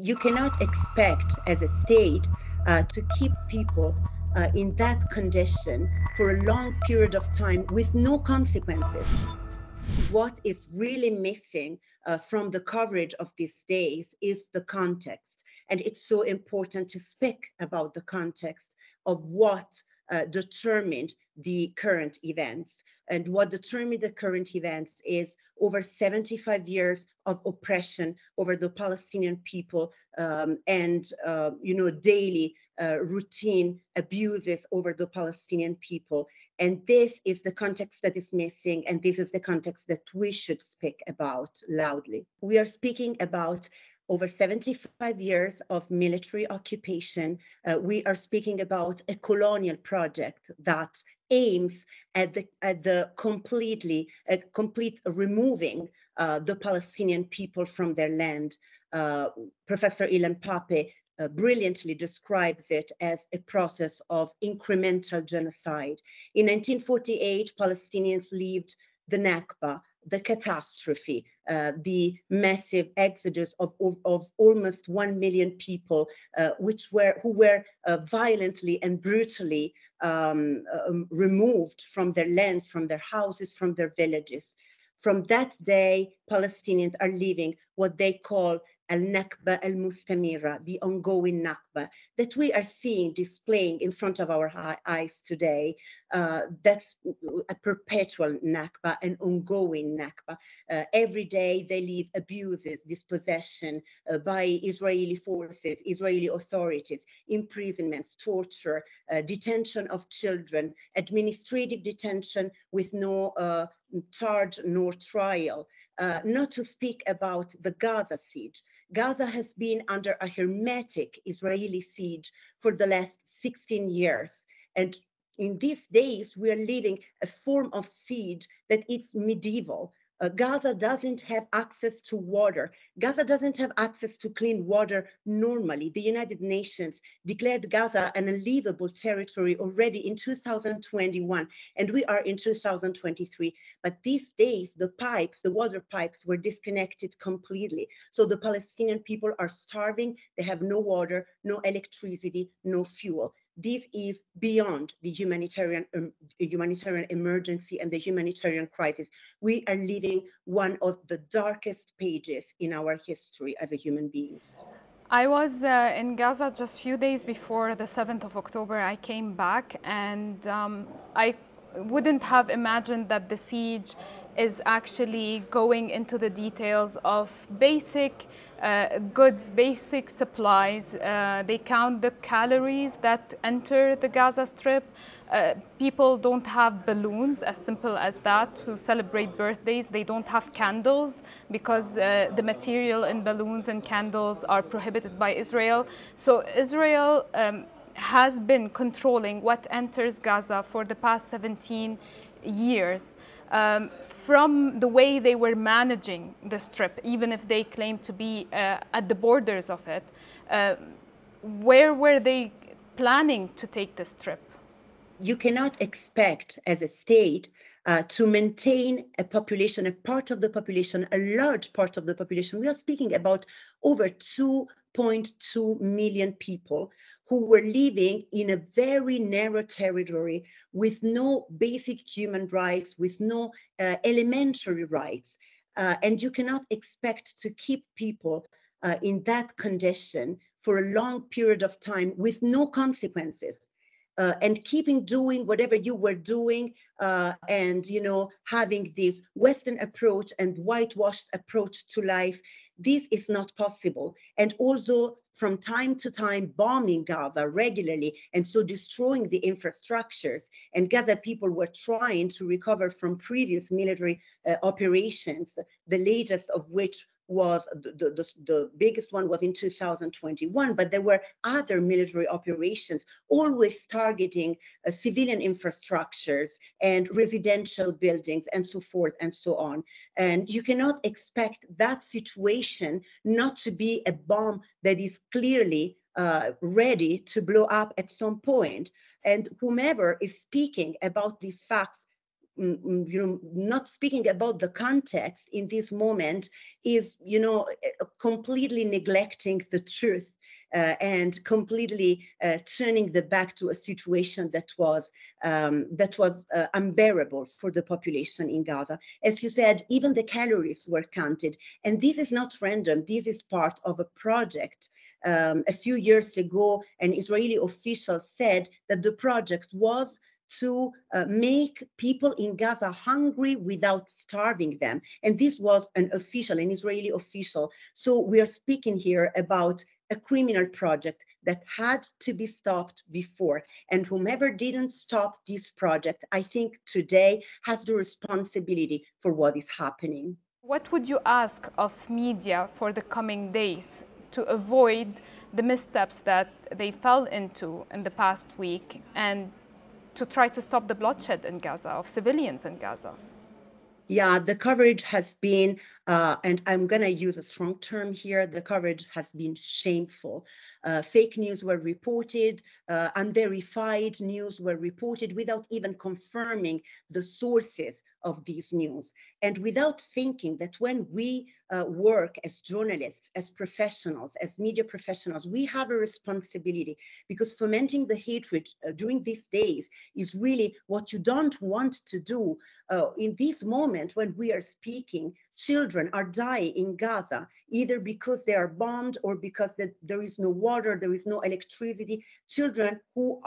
You cannot expect as a state to keep people in that condition for a long period of time with no consequences. What is really missing from the coverage of these days is the context. And it's so important to speak about the context of what determined the current events. And what determined the current events is over 75 years of oppression over the Palestinian people and daily routine abuses over the Palestinian people. And this is the context that is missing, and this is the context that we should speak about loudly. We are speaking about over 75 years of military occupation. We are speaking about a colonial project that aims at the complete removing the Palestinian people from their land. Professor Ilan Pape brilliantly describes it as a process of incremental genocide. In 1948, Palestinians lived the Nakba, the catastrophe, the massive exodus of almost 1 million people, who were violently and brutally removed from their lands, from their houses, from their villages. From that day, Palestinians are living what they call al-Nakba al-Mustamira, the ongoing Nakba, that we are seeing displaying in front of our eyes today. That's a perpetual Nakba, an ongoing Nakba. Every day they live abuses, dispossession by Israeli forces, Israeli authorities, imprisonments, torture, detention of children, administrative detention with no charge nor trial. Not to speak about the Gaza siege. Gaza has been under a hermetic Israeli siege for the last 16 years. And in these days, we are living a form of siege that is medieval. Gaza doesn't have access to water. Gaza doesn't have access to clean water normally. The United Nations declared Gaza an unlivable territory already in 2021, and we are in 2023. But these days, the water pipes were disconnected completely. So the Palestinian people are starving. They have no water, no electricity, no fuel. This is beyond the humanitarian emergency and the humanitarian crisis. We are living one of the darkest pages in our history as a human beings. I was in Gaza just a few days before the 7th of October. I came back, and I wouldn't have imagined that the siege is actually going into the details of basic goods, basic supplies. They count the calories that enter the Gaza Strip. People don't have balloons, as simple as that, to celebrate birthdays. They don't have candles because the material in balloons and candles are prohibited by Israel. So Israel has been controlling what enters Gaza for the past 17 years. From the way they were managing the Strip, even if they claim to be at the borders of it, where were they planning to take the Strip? You cannot expect as a state to maintain a population, a part of the population, a large part of the population. We are speaking about over 2.2 million people who were living in a very narrow territory with no basic human rights, with no elementary rights. And you cannot expect to keep people in that condition for a long period of time with no consequences. And doing whatever you were doing, and having this Western approach and whitewashed approach to life, this is not possible. And also, from time to time, bombing Gaza regularly, and so destroying the infrastructures. And Gaza people were trying to recover from previous military operations, the latest of which was the biggest one was in 2021, but there were other military operations always targeting civilian infrastructures and residential buildings and so forth and so on. And you cannot expect that situation not to be a bomb that is clearly ready to blow up at some point. And whomever is speaking about these facts not speaking about the context in this moment is, completely neglecting the truth. And completely turning the back to a situation that was unbearable for the population in Gaza. As you said, even the calories were counted, and this is not random. This is part of a project. A few years ago, an Israeli official said that the project was to make people in Gaza hungry without starving them. And this was an Israeli official. So we are speaking here about a criminal project that had to be stopped before. And whomever didn't stop this project, I think today has the responsibility for what is happening. What would you ask of media for the coming days to avoid the missteps that they fell into in the past week and to try to stop the bloodshed in Gaza, of civilians in Gaza? Yeah, the coverage has been, and I'm going to use a strong term here, the coverage has been shameful. Fake news were reported, unverified news were reported without even confirming the sources of these news, and without thinking that when we work as journalists, as professionals, as media professionals, we have a responsibility, because fomenting the hatred during these days is really what you don't want to do. In this moment when we are speaking, children are dying in Gaza, either because they are bombed or because there is no water, there is no electricity. Children who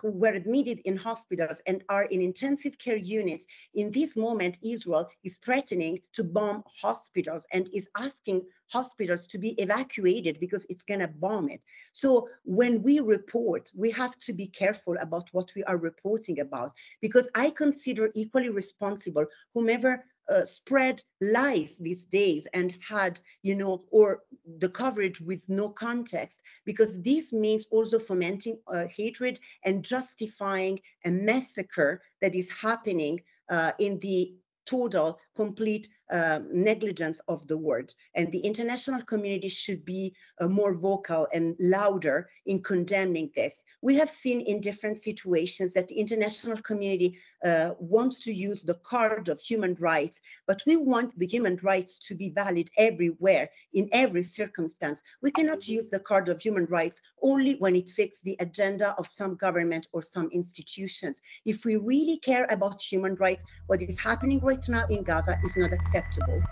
were admitted in hospitals and are in intensive care units. In this moment, Israel is threatening to bomb hospitals and is asking hospitals to be evacuated because it's going to bomb it. So when we report, we have to be careful about what we are reporting about, because I consider equally responsible whomever spread lies these days and had, or the coverage with no context, because this means also fomenting hatred and justifying a massacre that is happening in the total, complete negligence of the word. And the international community should be more vocal and louder in condemning this. We have seen in different situations that the international community wants to use the card of human rights, but we want the human rights to be valid everywhere, in every circumstance. We cannot use the card of human rights only when it fits the agenda of some government or some institutions. If we really care about human rights, what is happening right now in Gaza is not acceptable.